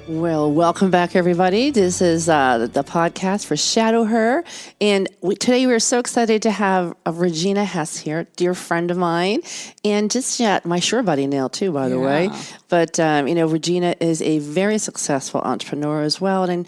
Well, welcome back, everybody. This is the podcast for Shadow Her. And today we're so excited to have Regina Hess here, dear friend of mine, and just my sure buddy now, too, by the way. But, Regina is a very successful entrepreneur as well, and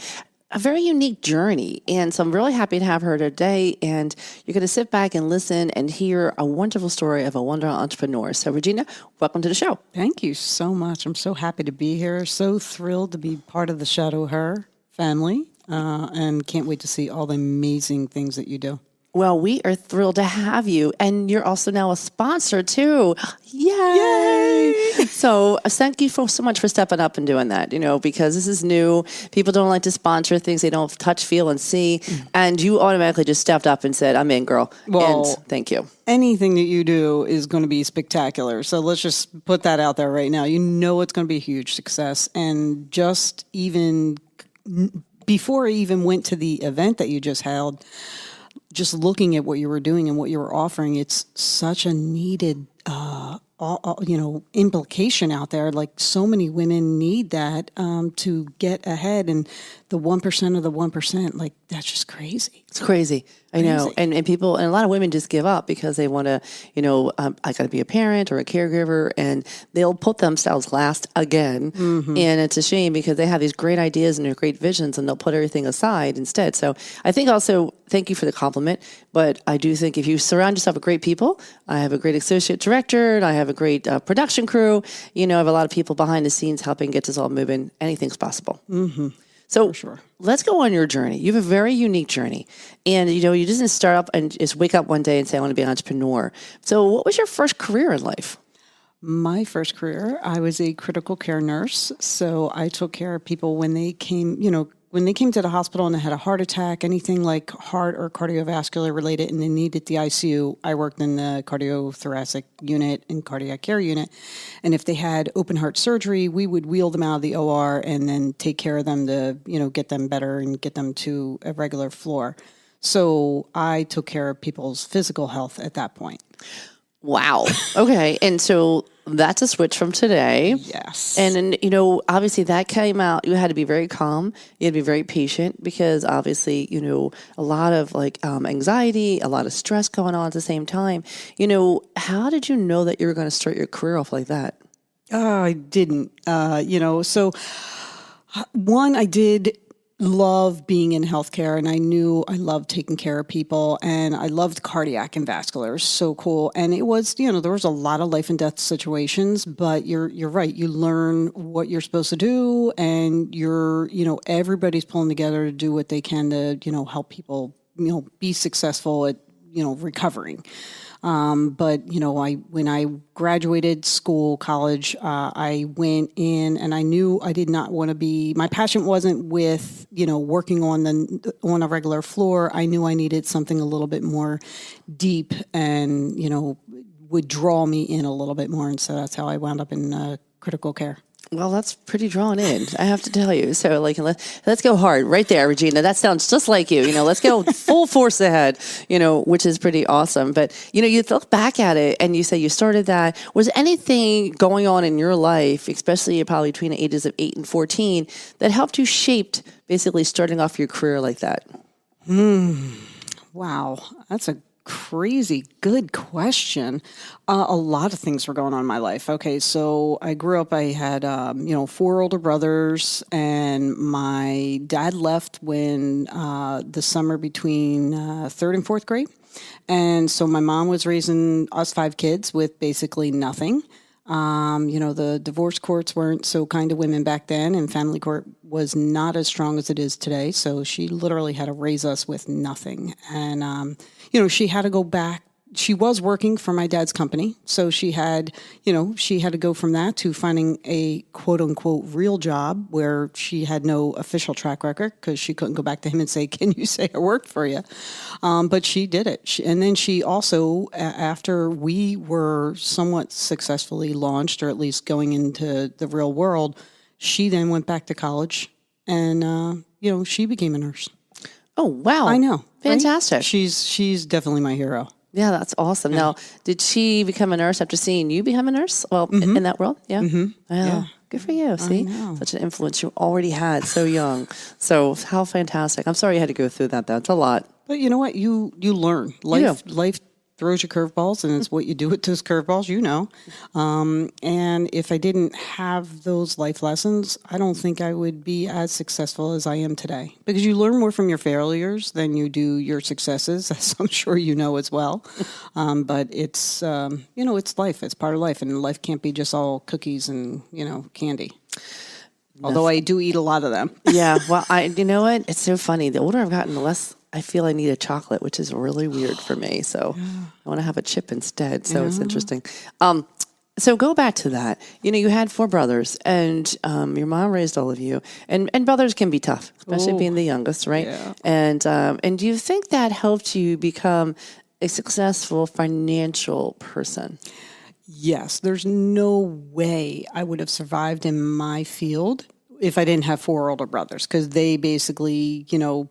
a very unique journey. And so I'm really happy to have her today. And you're going to sit back and listen and hear a wonderful story of a wonderful entrepreneur. So Regina, welcome to the show. Thank you so much. I'm so happy to be here. So thrilled to be part of the Shadow Her family. And can't wait to see all the amazing things that you do. Well, we are thrilled to have you. And you're also now a sponsor, too. Yay! So thank you so much for stepping up and doing that, because this is new. People don't like to sponsor things they don't touch, feel, and see. And you automatically just stepped up and said, I'm in, girl. Well, and thank you. Anything that you do is going to be spectacular. So let's just put that out there right now. You know it's going to be a huge success. And just even before I even went to the event that you just held, just looking at what you were doing and what you were offering, it's such a needed, implication out there. Like so many women need that to get ahead, and the 1% of the 1%, like that's just crazy. It's crazy. I know. And people, and a lot of women just give up because they want to, I got to be a parent or a caregiver, and they'll put themselves last again. Mm-hmm. And it's a shame because they have these great ideas and their great visions, and they'll put everything aside instead. So I think also, thank you for the compliment, but I do think if you surround yourself with great people, I have a great associate director, and I have a great production crew, I have a lot of people behind the scenes helping get this all moving. Anything's possible. Mm-hmm. So sure. Let's go on your journey. You have a very unique journey. And, you didn't start up and just wake up one day and say, I want to be an entrepreneur. So what was your first career in life? My first career, I was a critical care nurse. So I took care of people when they came, when they came to the hospital and they had a heart attack, anything like heart or cardiovascular related, and they needed the ICU, I worked in the cardiothoracic unit and cardiac care unit. And if they had open heart surgery, we would wheel them out of the OR and then take care of them to, get them better and get them to a regular floor. So I took care of people's physical health at that point. Wow. Okay. And so that's a switch from today. Yes. And then, obviously that came out, you had to be very calm. You had to be very patient because obviously, a lot of anxiety, a lot of stress going on at the same time. How did you know that you were going to start your career off like that? I didn't, so one, I did love being in healthcare, and I knew I loved taking care of people, and I loved cardiac and vascular. So cool. And it was, there was a lot of life and death situations, but you're right. You learn what you're supposed to do, and everybody's pulling together to do what they can to, help people, be successful at, recovering. But when I graduated college, I went in and I knew I did not want to be, my passion wasn't with, working on a regular floor. I knew I needed something a little bit more deep and, would draw me in a little bit more. And so that's how I wound up in critical care. Well, that's pretty drawn in, I have to tell you. So, let's go hard right there, Regina. That sounds just like you. Let's go full force ahead, which is pretty awesome. But, you look back at it and you say you started that. Was anything going on in your life, especially probably between the ages of 8 and 14, that helped you shape basically starting off your career like that? Wow. That's a crazy good question. A lot of things were going on in my life. Okay, so I grew up, I had, 4 older brothers, and my dad left when the summer between 3rd and 4th grade. And so my mom was raising us 5 kids with basically nothing. The divorce courts weren't so kind to women back then, and family court was not as strong as it is today. So she literally had to raise us with nothing. And, she had to go back. She was working for my dad's company. So she had to go from that to finding a quote unquote real job where she had no official track record because she couldn't go back to him and say, can you say I worked for you? But she did it. And then she also, after we were somewhat successfully launched, or at least going into the real world, she then went back to college and, she became a nurse. Oh, wow. I know. Fantastic. Right? She's definitely my hero. Yeah, that's awesome. Yeah. Now, did she become a nurse after seeing you become a nurse? Well, in that world? Yeah. Mm-hmm. Yeah. Good for you. See, such an influence you already had so young. So how fantastic. I'm sorry you had to go through that. That's a lot. But you know what? You learn. Life throws you curveballs, and it's what you do with those curveballs, And if I didn't have those life lessons, I don't think I would be as successful as I am today. Because you learn more from your failures than you do your successes, as I'm sure you know as well. But it's, it's life. It's part of life. And life can't be just all cookies and, candy. Although I do eat a lot of them. Yeah. Well, you know what? It's so funny. The older I've gotten, the less I feel I need a chocolate, which is really weird for me. So I want to have a chip instead. So it's interesting. So go back to that. You had 4 brothers, and your mom raised all of you. And brothers can be tough, especially being the youngest, right? Yeah. And do you think that helped you become a successful financial person? Yes, there's no way I would have survived in my field if I didn't have 4 older brothers, because they basically,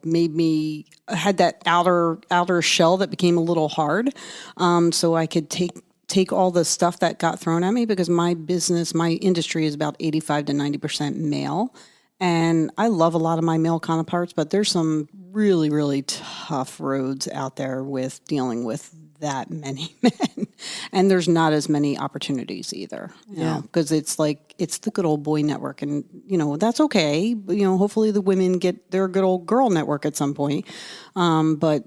made me had that outer shell that became a little hard, so I could take all the stuff that got thrown at me, because my industry is about 85 to 90% male. And I love a lot of my male counterparts, but there's some really, really tough roads out there with dealing with that many men. And there's not as many opportunities either. Because it's the good old boy network. And, that's okay. But, hopefully the women get their good old girl network at some point. But,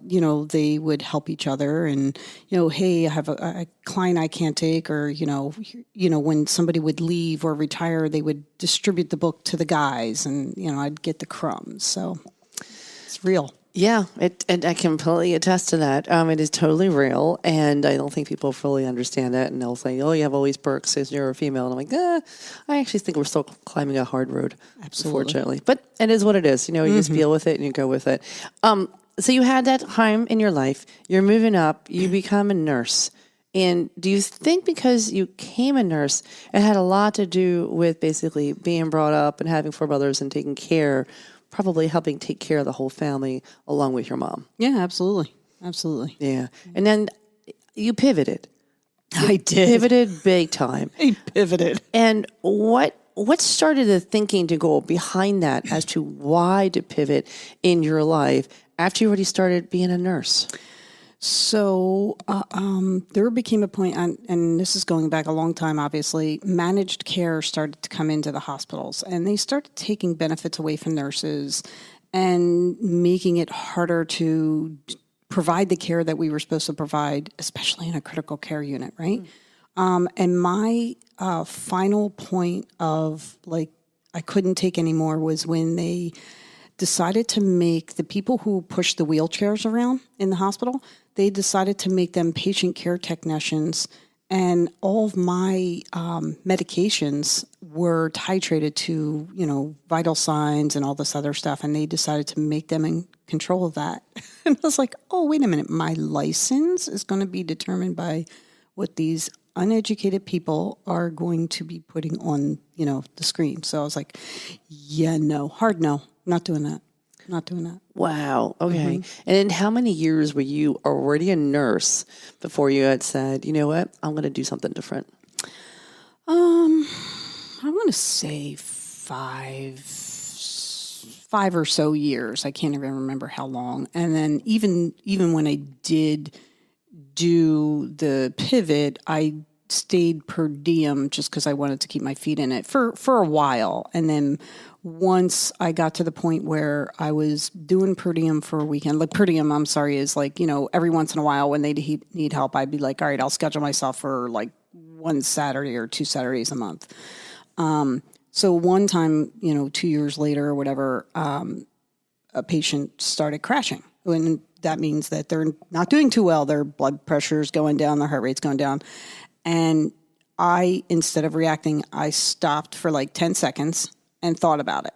they would help each other. And, hey, I have a client I can't take. Or, when somebody would leave or retire, they would distribute the book to the guys. And, I'd get the crumbs. So it's real. Yeah, and I can completely attest to that. It is totally real, and I don't think people fully understand it. And they'll say, "Oh, you have all these perks as you're a female," and I'm like, I actually think we're still climbing a hard road, Absolutely. Unfortunately. But it is what it is. You just deal with it and you go with it. So you had that time in your life. You're moving up. You become a nurse. And do you think because you became a nurse, it had a lot to do with basically being brought up and having 4 brothers and taking care, probably helping take care of the whole family along with your mom? Yeah, absolutely. Absolutely. Yeah. And then you pivoted. I did. Pivoted big time. I pivoted. And what started the thinking to go behind that as to why to pivot in your life after you already started being a nurse? So there became a point, and this is going back a long time, obviously, managed care started to come into the hospitals, and they started taking benefits away from nurses and making it harder to provide the care that we were supposed to provide, especially in a critical care unit, right? And my final point of, I couldn't take anymore was when they decided to make the people who push the wheelchairs around in the hospital, they decided to make them patient care technicians, and all of my medications were titrated to, vital signs and all this other stuff, and they decided to make them in control of that. And I was like, oh, wait a minute, my license is going to be determined by what these uneducated people are going to be putting on, the screen. So I was like, hard no. Not doing that. Wow. Okay. And in how many years were you already a nurse before you had said, you know what, I'm going to do something different? I want to say 5 or so years. I can't even remember how long. And then even when I did do the pivot, I stayed per diem just because I wanted to keep my feet in it for a while. And then once I got to the point where I was doing per diem for a weekend, per diem, is every once in a while when they need help, I'd be like, all right, I'll schedule myself for 1 Saturday or 2 Saturdays a month. So one time, 2 years later or whatever, a patient started crashing. And that means that they're not doing too well. Their blood pressure's going down, their heart rate's going down. And instead of reacting, I stopped for 10 seconds and thought about it.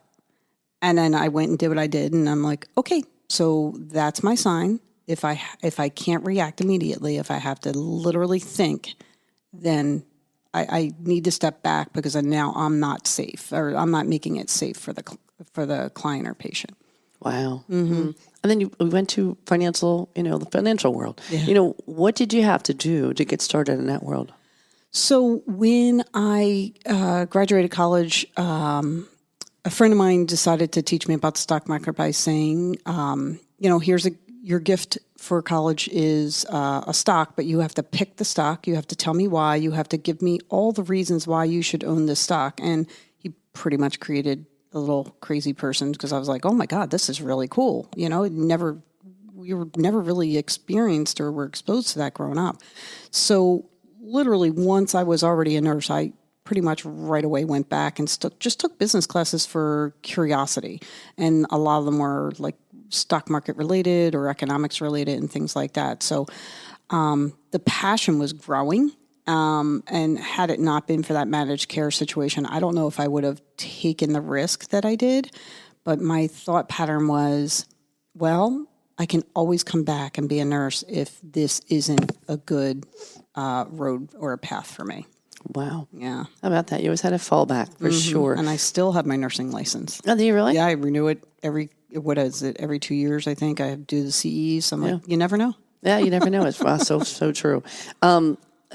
And then I went and did what I did. And I'm like, okay, so that's my sign. If I can't react immediately, if I have to literally think, then I need to step back, because now I'm not safe, or I'm not making it safe for the client or patient. Wow. Mm-hmm. And then we went to the financial world. Yeah. What did you have to do to get started in that world? So when I graduated college, a friend of mine decided to teach me about the stock market by saying, here's your gift for college is a stock, but you have to pick the stock. You have to tell me why. You have to give me all the reasons why you should own this stock. And he pretty much created a little crazy person because I was like, oh my God, this is really cool. We were never really experienced or were exposed to that growing up. So literally once I was already a nurse, I pretty much right away went back and just took business classes for curiosity. And a lot of them were like stock market related or economics related and things like that. So the passion was growing. And had it not been for that managed care situation, I don't know if I would have taken the risk that I did. But my thought pattern was, well, I can always come back and be a nurse if this isn't a good road or a path for me. Wow. Yeah. How about that? You always had a fallback for sure. And I still have my nursing license. Oh, do you really? Yeah, I renew it every 2 years, I think. I do the CEs. I'm like, you never know. Yeah, you never know. It's so true.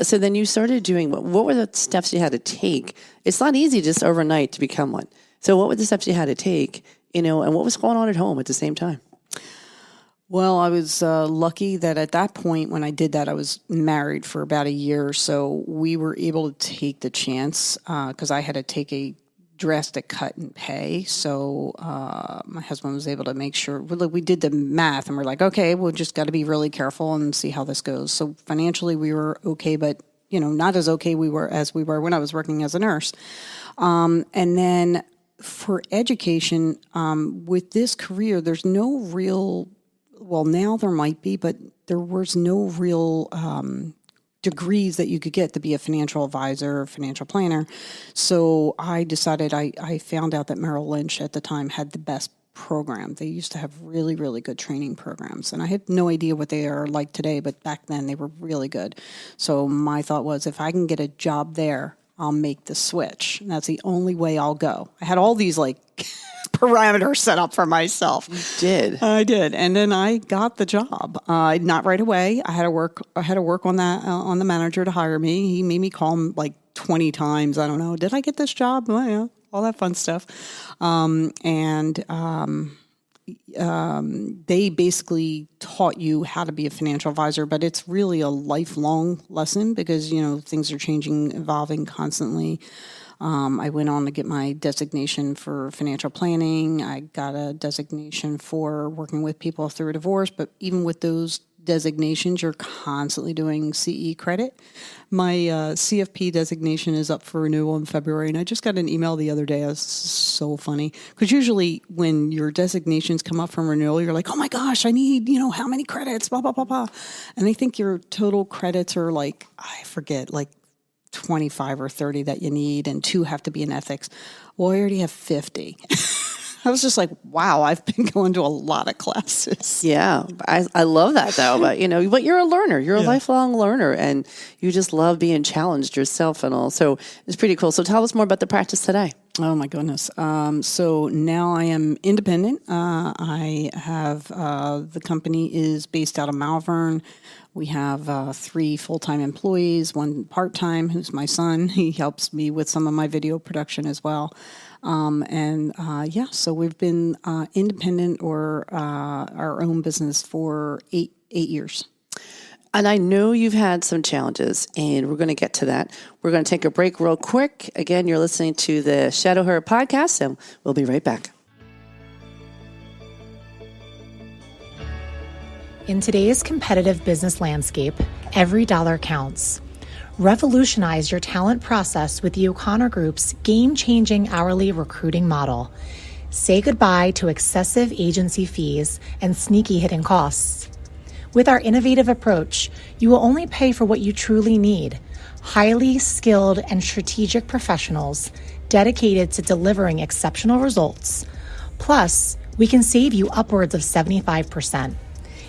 So then you started doing, what were the steps you had to take? It's not easy just overnight to become one. So what were the steps you had to take, and what was going on at home at the same time? Well, I was lucky that at that point when I did that, I was married for about a year. So we were able to take the chance because I had to take a drastic cut in pay. So my husband was able to make sure we did the math and we're like, okay, we'll just got to be really careful and see how this goes. So financially we were okay, but not as okay as we were when I was working as a nurse. And then for education, with this career, there's no real, well, now there might be, but there was no real degrees that you could get to be a financial advisor or financial planner. So I decided, I found out that Merrill Lynch at the time had the best program. They used to have really, really good training programs. And I had no idea what they are like today, but back then they were really good. So my thought was, if I can get a job there, I'll make the switch. And that's the only way I'll go. I had all these parameters set up for myself. You did. I did. And then I got the job. Not right away. I had to work on that, on the manager to hire me. He made me call him 20 times. I don't know. Did I get this job? Well, yeah, all that fun stuff. They basically taught you how to be a financial advisor, but it's really a lifelong lesson because, things are changing, evolving constantly. I went on to get my designation for financial planning. I got a designation for working with people through a divorce, but even with those designations, you're constantly doing CE credit. My CFP designation is up for renewal in February, and I just got an email the other day. It was so funny because usually when your designations come up from renewal, you're like, oh my gosh, I need, how many credits, blah, blah, blah, blah. And I think your total credits are I forget, 25 or 30 that you need, and 2 have to be in ethics. Well, I already have 50. I was just like, wow, I've been going to a lot of classes. Yeah, I love that though. But but you're a learner. You're a lifelong learner, and you just love being challenged yourself and all. So it's pretty cool. So tell us more about the practice today. Oh my goodness. So now I am independent. I have, the company is based out of Malvern. We have 3 full-time employees, 1 part-time, who's my son. He helps me with some of my video production as well. So we've been independent or our own business for 8 years. And I know you've had some challenges, and we're going to get to that. We're going to take a break real quick. Again, you're listening to the Shadow Her podcast, and we'll be right back. In today's competitive business landscape, every dollar counts. Revolutionize your talent process with the O'Connor Group's game-changing hourly recruiting model. Say goodbye to excessive agency fees and sneaky hidden costs. With our innovative approach, you will only pay for what you truly need: highly skilled and strategic professionals dedicated to delivering exceptional results. Plus, we can save you upwards of 75%.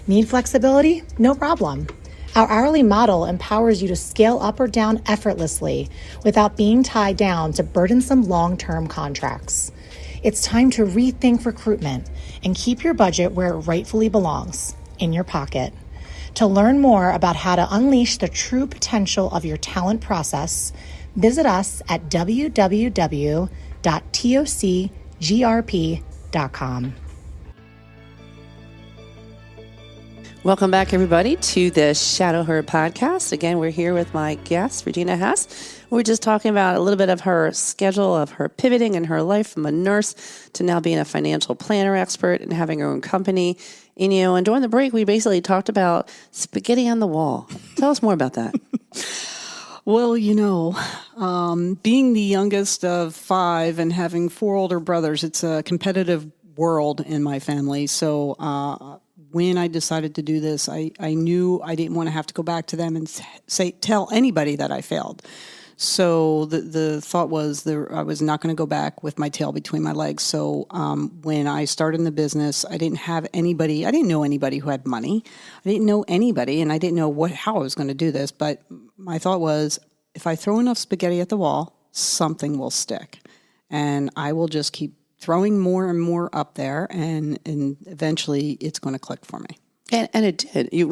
Need flexibility? No problem. Our hourly model empowers you to scale up or down effortlessly without being tied down to burdensome long-term contracts. It's time to rethink recruitment and keep your budget where it rightfully belongs, in your pocket. To learn more about how to unleash the true potential of your talent process, visit us at www.tocgrp.com. Welcome back, everybody, to the Shadow Her podcast. Again, we're here with my guest, Regina Hess. We're just talking about a little bit of her schedule, of her pivoting in her life from a nurse to now being a financial planner expert and having her own company. And during the break, we basically talked about spaghetti on the wall. Tell us more about that. Well, being the youngest of 5 and having 4 older brothers, it's a competitive world in my family. So when I decided to do this, I knew I didn't want to have to go back to them and tell anybody that I failed. So the thought was I was not going to go back with my tail between my legs. So when I started in the business, I didn't have anybody. I didn't know anybody who had money. I didn't know anybody, and I didn't know how I was going to do this. But my thought was, if I throw enough spaghetti at the wall, something will stick, and I will just keep throwing more and more up there, and eventually it's going to click for me. And it did. You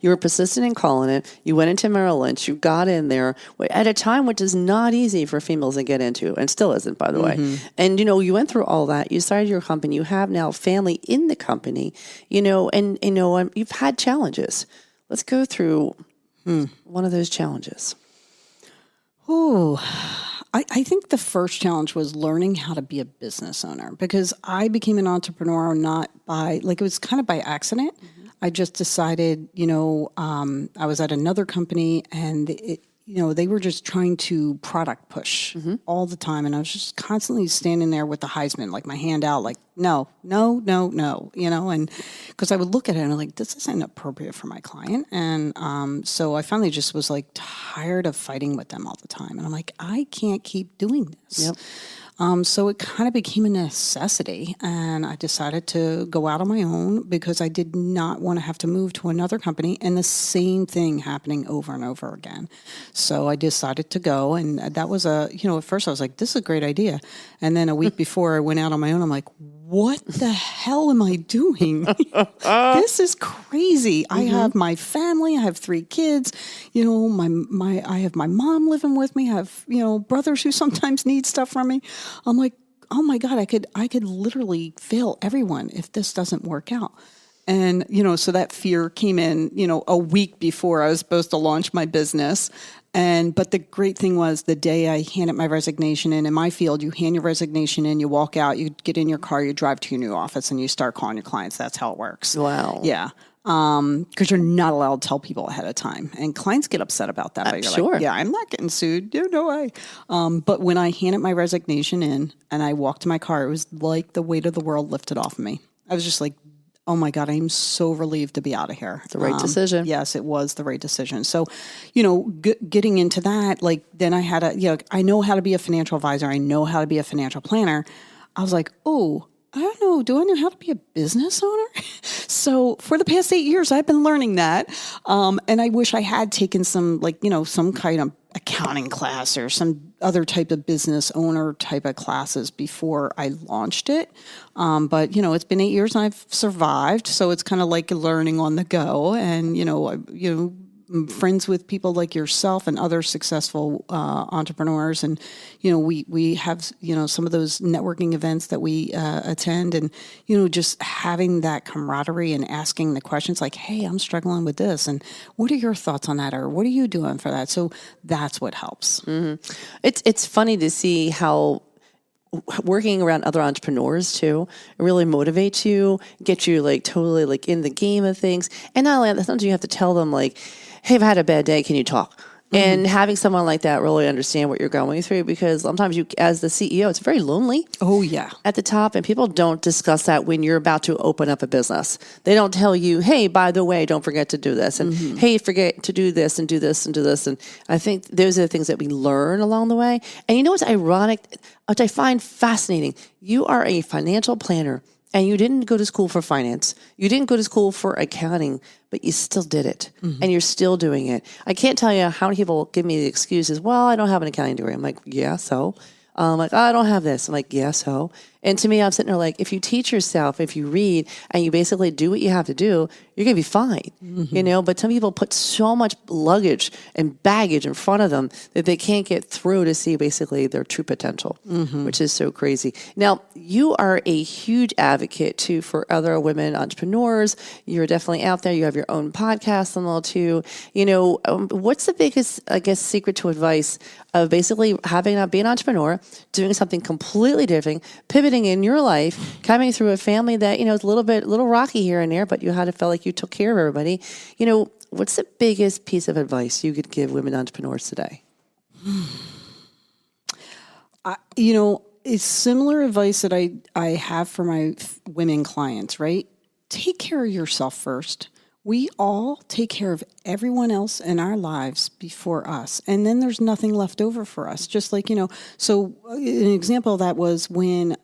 were persistent in calling it. You went into Merrill Lynch. You got in there at a time which is not easy for females to get into, and still isn't, by the way. And you went through all that. You started your company. You have now family in the company. And you've had challenges. Let's go through one of those challenges. Oh. I think the first challenge was learning how to be a business owner, because I became an entrepreneur not by, it was kind of by accident. I just decided, I was at another company, and they were just trying to product push all the time. And I was just constantly standing there with the Heisman, my hand out, no, and because I would look at it and I'm like, this isn't appropriate for my client. And so I finally just was tired of fighting with them all the time. And I'm like, I can't keep doing this. Yep. So it kind of became a necessity, and I decided to go out on my own because I did not want to have to move to another company and the same thing happening over and over again. So I decided to go, and that was at first I was like, this is a great idea. And then a week before I went out on my own, I'm like, what the hell am I doing? This is crazy. I have my family. I have 3 kids. I have my mom living with me. I have, brothers who sometimes need stuff from me. I'm like, oh my God, I could literally fail everyone if this doesn't work out. And, so that fear came in, a week before I was supposed to launch my business. But the great thing was, the day I handed my resignation in my field, you hand your resignation in, you walk out, you get in your car, you drive to your new office, and you start calling your clients. That's how it works. Wow. Yeah. Because you're not allowed to tell people ahead of time. And clients get upset about that. But you're sure. like, yeah, I'm not getting sued. No way. But when I handed my resignation in and I walked to my car, it was like the weight of the world lifted off of me. I was just like, oh my God, I'm so relieved to be out of here. The right decision. Yes, it was the right decision. So, getting into that, then I had I know how to be a financial advisor. I know how to be a financial planner. I was like, oh, I don't know. Do I know how to be a business owner? So for the past 8 years, I've been learning that. And I wish I had taken some, some kind of accounting class or some other type of business owner type of classes before I launched it. But, it's been 8 years and I've survived. So it's kind of like learning on the go. And, I'm friends with people like yourself and other successful entrepreneurs. And, we have, some of those networking events that we attend, and, just having that camaraderie and asking the questions like, hey, I'm struggling with this. And what are your thoughts on that? Or what are you doing for that? So that's what helps. Mm-hmm. It's funny to see how working around other entrepreneurs too, it really motivates you, gets you totally in the game of things. And not only that, sometimes you have to tell them hey, I've had a bad day, can you talk? And having someone like that really understand what you're going through, because sometimes you, as the CEO, it's very lonely. Oh, yeah. At the top, and people don't discuss that when you're about to open up a business. They don't tell you, hey, by the way, don't forget to do this. And hey, forget to do this and do this and do this. And I think those are the things that we learn along the way. And you know what's ironic, which I find fascinating? You are a financial planner. And you didn't go to school for finance. You didn't go to school for accounting, but you still did it. And you're still doing it. I can't tell you how many people give me the excuses, well, I don't have an accounting degree. I'm like, yeah, so. I'm like, oh, I don't have this. I'm like, yeah, so. And to me, I'm sitting there like, if you teach yourself, if you read and you basically do what you have to do, you're going to be fine, but some people put so much luggage and baggage in front of them that they can't get through to see basically their true potential, which is so crazy. Now, you are a huge advocate too for other women entrepreneurs. You're definitely out there. You have your own podcast and all too. What's the biggest, I guess, secret to advice of basically being an entrepreneur, doing something completely different, pivoting in your life, coming through a family that, is a little rocky here and there, but you had to feel like you took care of everybody. What's the biggest piece of advice you could give women entrepreneurs today? It's similar advice that I have for my women clients, right? Take care of yourself first. We all take care of everyone else in our lives before us. And then there's nothing left over for us. Just like, so an example of that was when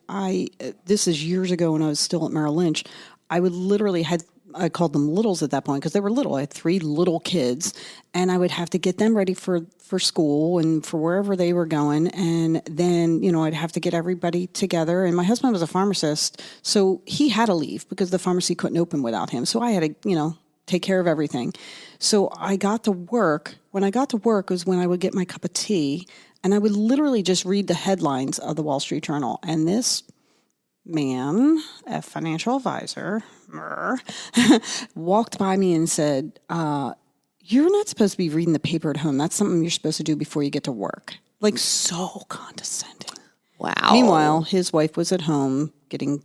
this is years ago when I was still at Merrill Lynch, I would literally I called them littles at that point because they were little. I had 3 little kids and I would have to get them ready for school and for wherever they were going. And then, I'd have to get everybody together. And my husband was a pharmacist, so he had to leave because the pharmacy couldn't open without him. So I had to, take care of everything. So I got to work. When I got to work was when I would get my cup of tea and I would literally just read the headlines of the Wall Street Journal. And this man, a financial advisor, walked by me and said, you're not supposed to be reading the paper at home. That's something you're supposed to do before you get to work. Like, so condescending. Wow. Meanwhile, his wife was at home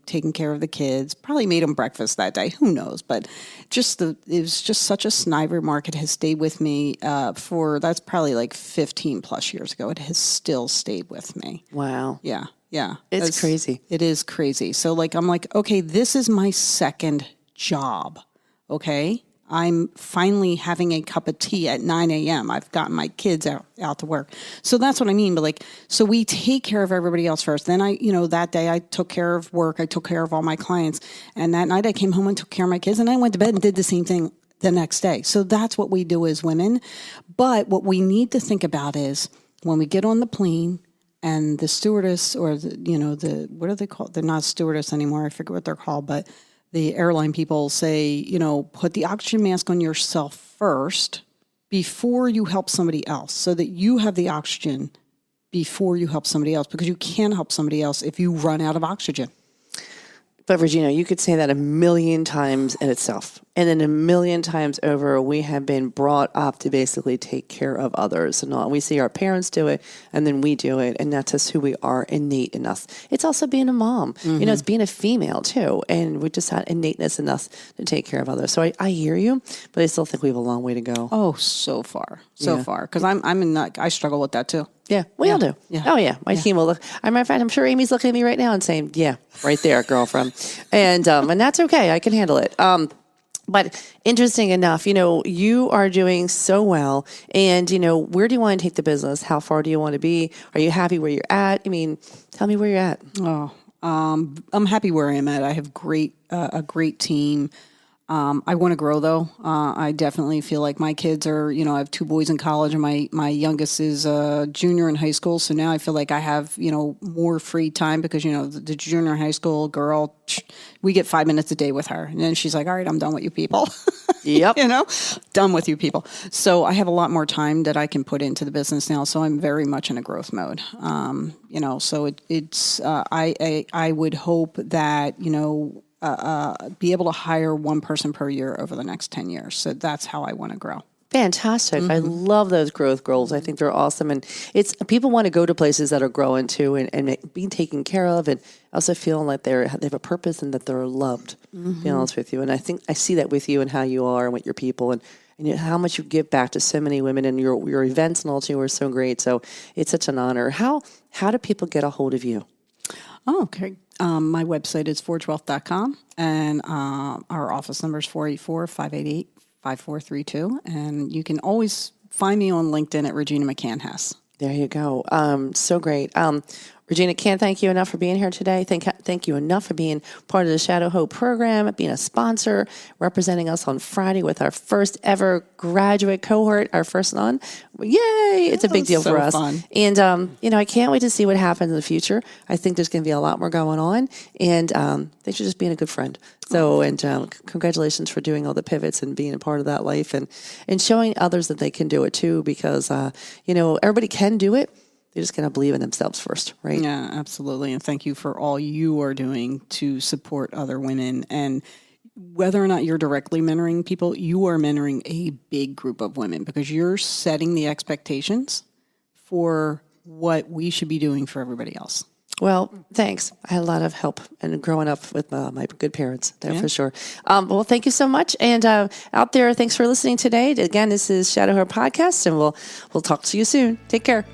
taking care of the kids, probably made him breakfast that day. Who knows? But it was just such a snide remark. It has stayed with me that's probably like 15 plus years ago. It has still stayed with me. Wow. Yeah. Yeah. It's crazy. It is crazy. So I'm like, okay, this is my second job. Okay. I'm finally having a cup of tea at 9 a.m. I've gotten my kids out to work. So that's what I mean. But so we take care of everybody else first. Then that day I took care of work. I took care of all my clients. And that night I came home and took care of my kids. And I went to bed and did the same thing the next day. So that's what we do as women. But what we need to think about is when we get on the plane and the stewardess or what are they called? They're not stewardess anymore. I forget what they're called, but the airline people say, put the oxygen mask on yourself first before you help somebody else so that you have the oxygen before you help somebody else, because you can't help somebody else if you run out of oxygen. But Regina, you could say that a million times in itself. And then a million times over, we have been brought up to basically take care of others. And we see our parents do it, and then we do it. And that's just who we are, innate in us. It's also being a mom. It's being a female, too. And we just had innateness in us to take care of others. So I hear you, but I still think we have a long way to go. Oh, so far. Because I'm in that. I struggle with that, too. Yeah, we all do. Yeah. Oh, yeah. My team will look. I'm sure Amy's looking at me right now and saying, yeah, right there, girlfriend. And that's okay. I can handle it. But interesting enough, you are doing so well. And, where do you want to take the business? How far do you want to be? Are you happy where you're at? I mean, tell me where you're at. Oh, I'm happy where I'm at. I have a great team. I want to grow though. I definitely feel like my kids are, I have 2 boys in college and my youngest is a junior in high school. So now I feel like I have, more free time because, the junior high school girl, we get 5 minutes a day with her. And then she's like, all right, I'm done with you people. Yep. Done with you people. So I have a lot more time that I can put into the business now. So I'm very much in a growth mode. So I would hope that, be able to hire 1 person per year over the next 10 years. So that's how I want to grow. Fantastic. I love those growth goals. I think they're awesome. And people want to go to places that are growing too and being taken care of and also feeling like they have a purpose and that they're loved, to be honest with you. And I think I see that with you and how you are and with your people and how much you give back to so many women, and your events and all too are so great. So it's such an honor. How do people get a hold of you? Oh, okay. My website is forgewealth.com, and our office number is 484-588-5432. And you can always find me on LinkedIn at Regina McCann Hess. There you go. So great. Regina, can't thank you enough for being here today. Thank you enough for being part of the Shadow Hope program, being a sponsor, representing us on Friday with our first ever graduate cohort, our first one. Yay! It's a big deal for us. Fun. And, I can't wait to see what happens in the future. I think there's going to be a lot more going on. And thanks for just being a good friend. So, congratulations for doing all the pivots and being a part of that life and showing others that they can do it too, because, everybody can do it. They're just going to believe in themselves first, right? Yeah, absolutely. And thank you for all you are doing to support other women. And whether or not you're directly mentoring people, you are mentoring a big group of women because you're setting the expectations for what we should be doing for everybody else. Well, thanks. I had a lot of help and growing up with my good parents there for sure. Well, thank you so much. And out there, thanks for listening today. Again, this is Shadow Her Podcast, and we'll talk to you soon. Take care.